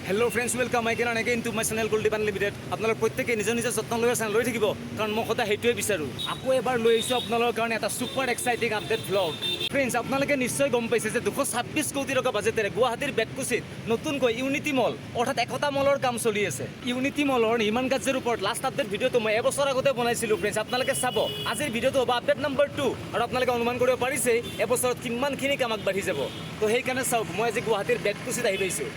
Hello friends welcome I can again to my channel Goldy unlimited আপোনালোক প্ৰত্যেকে নিজৰ নিজৰ যত্ন লৈ চেনেল লৈ থাকিব কাৰণ মই সদায় সেইটোৱে বিচাৰোঁ আকৌ এবাৰ লৈ আহিছোঁ আপোনালোকৰ কাৰণে এটা super exciting update vlog friends আপোনালোকে নিশ্চয় গম পাইছে যে 226 কোটি টকা বাজেটেৰে গুৱাহাটীৰ বেতকুছিত নতুনকৈ ইউনিটি মল অৰ্থাৎ একতা মলৰ কাম চলি আছে ইউনিটি মলৰ নিৰ্মাণ কাৰ্যৰ ওপৰত লাষ্ট আপডেট ভিডিঅ'টো মই এবছৰ আগতে বনাইছিলোঁ ফ্ৰেণ্ডছ আপোনালোকে চাব আজিৰ ভিডিঅ'টো হ'ব আপডেট নম্বৰ 2 আৰু আপোনালোকে অনুমান কৰিব পাৰিছে এবছৰত কিমানখিনি কাম আগবাঢ়ি যাব তো সেইকাৰণে চাওক মই আজি গুৱাহাটীৰ বেতকুছিত আহি পাইছোঁ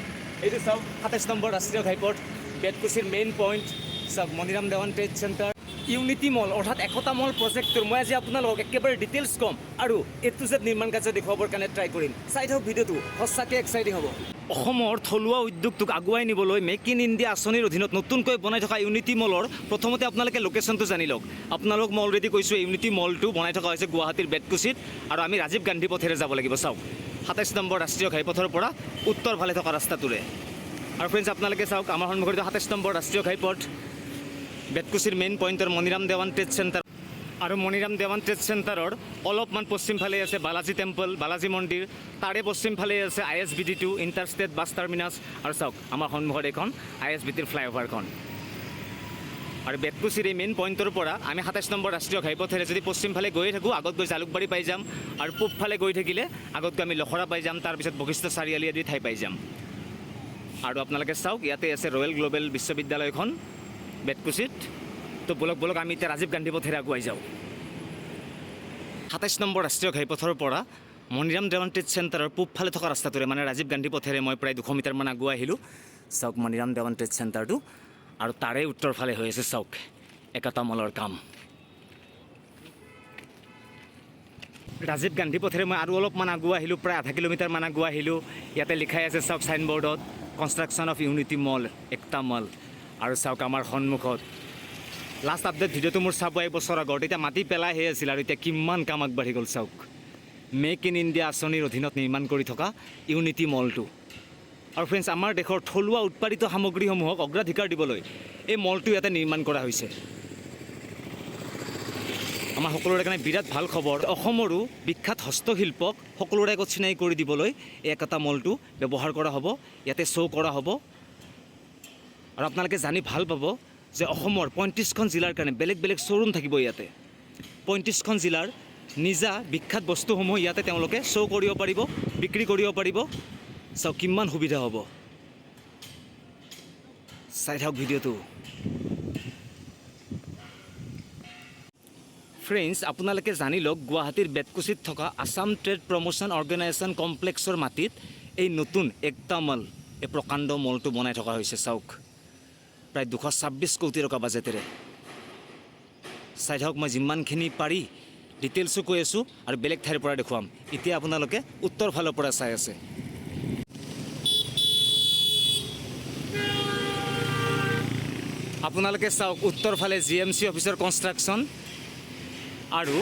এইটো চাওক 27 নম্বৰ ৰাষ্ট্ৰীয় ঘাইপথ বেতকুছিৰ মেইন পইণ্ট চাওক Maniram Dewan trade centre unity mall অৰ্থাৎ একতা মল প্ৰজেক্টৰ মই আজি আপোনালোকক একেবাৰে ডিটেইলছ ক'ম আৰু এইটো যে নিৰ্মাণ কাৰ্য দেখুৱাবৰ কাৰণে ট্ৰাই কৰিম চাই থাকক ভিডিঅ'টো সঁচাকৈ এক্সাইটিং হ'ব অসমৰ থলুৱা উদ্যোগটোক আগুৱাই নিবলৈ মেক ইন ইণ্ডিয়া আঁচনিৰ অধীনত নতুনকৈ বনাই থকা ইউনিটি মলৰ প্ৰথমতে আপোনালোকে লোকেশ্যনটো জানি লওক আপোনালোক মই অলৰেডি কৈছোঁ ইউনিটি মলটো বনাই থকা হৈছে গুৱাহাটীৰ বেতকুছিত আৰু আমি ৰাজীৱ গান্ধী পথেৰে যাব লাগিব চাওক 27 নম্বৰ ৰাষ্ট্ৰীয় ঘাইপথৰ পৰা উত্তৰ ফালে থকা ৰাস্তাটোৰে আৰু ফ্ৰেণ্ডছ আপোনালোকে চাওক আমাৰ সন্মুখত 27 নম্বৰ ৰাষ্ট্ৰীয় ঘাইপথ বেতকুছিৰ মেইন পইণ্টৰ মণিৰাম দেৱান ট্ৰেড চেণ্টাৰ আৰু মণিৰাম দেৱান ট্ৰেড চেণ্টাৰৰ অলপমান পশ্চিম ফালে আছে বালাজী টেম্পল বালাজী মন্দিৰ তাৰে পশ্চিম ফালে আছে ISBT2 inter state bus terminus আৰু চাওক আমাৰ সন্মুখত এখন ISBTৰ ফ্লাইঅভাৰখন আৰু বেতকুছিৰ এই মেইন পইণ্টৰ পৰা আমি 27 নম্বৰ ৰাষ্ট্ৰীয় ঘাইপথেৰে যদি পশ্চিম ফালে গৈ থাকোঁ আগত গৈ জালুকবাৰী পাই যাম আৰু পূব ফালে গৈ থাকিলে আগত গৈ আমি লখৰা পাই যাম তাৰপিছত বশিষ্ঠ চাৰিআলি আদি ঠাই পাই যাম আৰু আপোনালোকে চাওক ইয়াতে আছে ৰয়েল গ্লোবেল বিশ্ববিদ্যালয়খন বেতকুছিত তো বলক আমি এতিয়া ৰাজীৱ গান্ধী পথেৰে আগুৱাই যাওঁ 27 নম্বৰ ৰাষ্ট্ৰীয় ঘাইপথৰ পৰা মণিৰাম দেৱান ট্ৰেড চেণ্টাৰৰ পূব ফালে থকা ৰাস্তাটোৰে মানে ৰাজীৱ গান্ধী পথেৰে মই প্ৰায় 200 মিটাৰমান আগুৱাই আহিলোঁ চাওক মণিৰাম দেৱান ট্ৰেড চেণ্টাৰটো আৰু তাৰে উত্তৰ ফালে হৈ আছে চাওক একতা মলৰ কাম ৰাজীৱ গান্ধী পথেৰে মই আৰু অলপমান আগুৱাই আহিলোঁ প্ৰায় আধা কিলোমিটাৰমান আগুৱাই আহিলোঁ ইয়াতে লিখাই আছে চাওক চাইনবৰ্ডত কনষ্ট্ৰাকশ্যন অফ ইউনিটি মল একতা মল আৰু চাওক আমাৰ সন্মুখত লাষ্ট আপডেট ভিডিঅ'টো মোৰ চাব এবছৰ আগত এতিয়া মাটি পেলাইহে আছিল আৰু এতিয়া কিমান কাম আগবাঢ়ি গ'ল চাওক মেক ইন ইণ্ডিয়া আঁচনিৰ অধীনত নিৰ্মাণ কৰি থকা ইউনিটি মলটো আৰু ফ্ৰেণ্ডছ আমাৰ দেশৰ থলুৱা উৎপাদিত সামগ্ৰীসমূহক অগ্ৰাধিকাৰ দিবলৈ এই মলটো ইয়াতে নিৰ্মাণ কৰা হৈছে আমাৰ সকলোৰে কাৰণে বিৰাট ভাল খবৰ অসমৰো বিখ্যাত হস্তশিল্পক সকলোৰে আগত চিনাকি কৰি দিবলৈ এই একতা মলটো ব্যৱহাৰ কৰা হ'ব ইয়াতে শ্ব' কৰা হ'ব আৰু আপোনালোকে জানি ভাল পাব যে অসমৰ 35খন জিলাৰ কাৰণে বেলেগ বেলেগ শ্ব'ৰুম থাকিব ইয়াতে 35খন জিলাৰ নিজা বিখ্যাত বস্তুসমূহ ইয়াতে তেওঁলোকে শ্ব' কৰিব পাৰিব বিক্ৰী কৰিব পাৰিব চাওক কিমান সুবিধা হ'ব চাই থাকক ভিডিঅ'টো ফ্ৰেণ্ডছ আপোনালোকে জানি লওক গুৱাহাটীৰ বেতকুছিত থকা আছাম ট্ৰেড প্ৰমোশ্যন অৰ্গেনাইজেশ্যন কমপ্লেক্সৰ মাটিত এই নতুন একতা মল এই প্ৰকাণ্ড মলটো বনাই থকা হৈছে চাওক প্ৰায় 226 কোটি টকা বাজেটেৰে চাই থাকক মই যিমানখিনি পাৰি ডিটেইলছো কৈ আছোঁ আৰু বেলেগ ঠাইৰ পৰা দেখুৱাম এতিয়া আপোনালোকে উত্তৰ ফালৰ পৰা চাই আছে আপোনালোকে চাওক উত্তৰ ফালে GMC অফিচৰ কনষ্ট্ৰাকশ্যন আৰু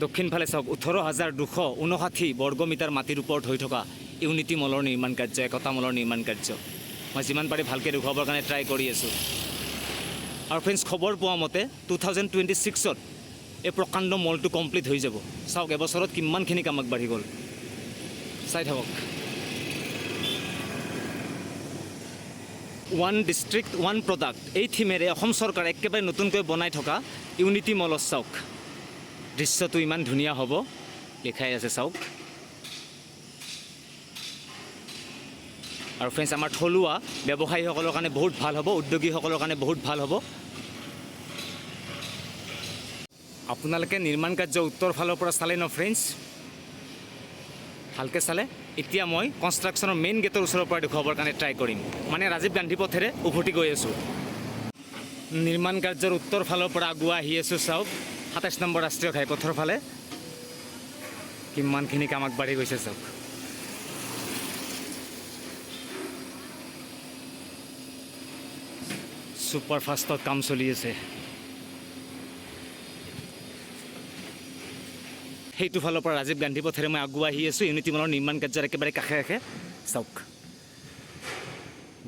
দক্ষিণ ফালে চাওক 18,259 বৰ্গমিটাৰ মাটিৰ ওপৰত হৈ থকা ইউনিটি মলৰ নিৰ্মাণ কাৰ্য একতা মলৰ নিৰ্মাণ কাৰ্য মই যিমান পাৰি ভালকৈ দেখুৱাবৰ কাৰণে ট্ৰাই কৰি আছোঁ আৰু ফ্ৰেণ্ডছ খবৰ পোৱা মতে 2026ত এই প্ৰকাণ্ড মলটো কমপ্লিট হৈ যাব চাওক এবছৰত কিমানখিনি কাম আগবাঢ়ি গ'ল চাই থাকক ওৱান ডিষ্ট্ৰিক্ট ওৱান প্ৰডাক্ট এই থিমেৰে অসম চৰকাৰে একেবাৰে নতুনকৈ বনাই থকা ইউনিটি মলৰ চাওক দৃশ্যটো ইমান ধুনীয়া হ'ব লিখাই আছে চাওক আৰু ফ্ৰেণ্ডছ আমাৰ থলুৱা ব্যৱসায়ীসকলৰ কাৰণে বহুত ভাল হ'ব উদ্যোগীসকলৰ কাৰণে বহুত ভাল হ'ব আপোনালোকে নিৰ্মাণ কাৰ্য উত্তৰ ফালৰ পৰা চালে ন ফ্ৰেণ্ডছ ভালকৈ চালে এতিয়া মই কনষ্ট্ৰাকশ্যনৰ মেইন গেটৰ ওচৰৰ পৰা দেখুৱাবৰ কাৰণে ট্ৰাই কৰিম মানে ৰাজীৱ গান্ধী পথেৰে উভতি গৈ আছোঁ নিৰ্মাণ কাৰ্যৰ উত্তৰ ফালৰ পৰা আগুৱাই আহি আছোঁ চাওক 27 নম্বৰ ৰাষ্ট্ৰীয় ঘাইপথৰ ফালে কিমানখিনি কাম আগবাঢ়ি গৈছে চাওক ছুপাৰ ফাষ্টত কাম চলি আছে সেইটো ফালৰ পৰা ৰাজীৱ গান্ধী পথেৰে মই আগুৱাই আহি আছোঁ ইউনিটি মলৰ নিৰ্মাণ কাৰ্যৰ একেবাৰে কাষে কাষে চাওক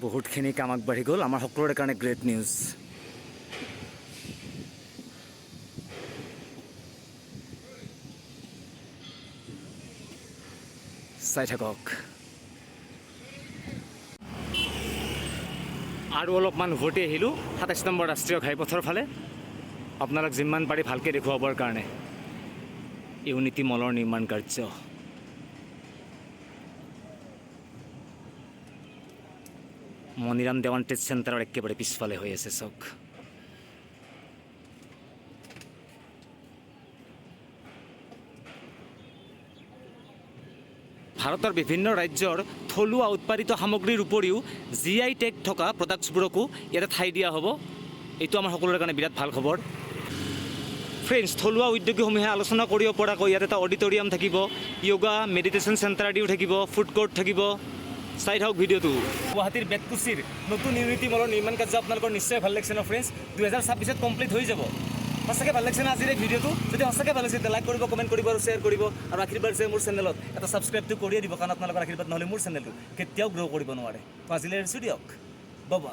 বহুতখিনি কাম আগবাঢ়ি গ'ল আমাৰ সকলোৰে কাৰণে গ্ৰেট নিউজ চাই থাকক আৰু অলপমান উভতি আহিলোঁ ২৭ নম্বৰ ৰাষ্ট্ৰীয় ঘাইপথৰ ফালে আপোনালোক যিমান পাৰি ভালকৈ দেখুৱাবৰ কাৰণে। ইউনিটি মলৰ নিৰ্মাণ কাৰ্য মণিৰাম দেৱান ট্ৰেড চেণ্টাৰৰ একেবাৰে পিছফালে হৈ আছে চাওক। ভাৰতৰ বিভিন্ন ৰাজ্যৰ থলুৱা উৎপাদিত সামগ্ৰীৰ উপৰিও GI টেগ থকা প্ৰডাক্টছবোৰকো ইয়াতে ঠাই দিয়া হ'ব। এইটো আমাৰ সকলোৰে কাৰণে বিৰাট ভাল খবৰ। ফ্ৰেণ্ডছ, থলুৱা উদ্যোগীসমূহে আলোচনা কৰিব পৰাকৈ ইয়াত এটা অডিটৰিয়াম থাকিব, য়োগা মেডিটেশ্যন চেণ্টাৰ আদিও থাকিব, ফুড কোৰ্ট থাকিব। চাই থাকক ভিডিঅ'টো। গুৱাহাটীৰ বেতকুছিৰ নতুন ইউনিটি মলৰ নিৰ্মাণ কাৰ্য আপোনালোকৰ নিশ্চয় ভাল লাগিছে ন ফ্ৰেণ্ডছ। 2026 কমপ্লিট হৈ যাব। সঁচাকৈ ভাল লাগিছে না আজিৰ এই ভিডিঅ'টো? যদি সঁচাকৈ ভাল লাগিছে লাইক কৰিব, কমেণ্ট কৰিব আৰু শ্বেয়াৰ কৰিব। আৰু আশীৰ্বাদ আছে মোৰ চেনেলত এটা ছাবস্ক্ৰাইবটো কৰিয়ে দিব, কাৰণ আপোনালোকৰ আশীৰ্বাদ নহ'লে মোৰ চেনেলটো কেতিয়াও গ্ৰ' কৰিব নোৱাৰে। আজিলৈ এৰিছোঁ দিয়ক, বাবা।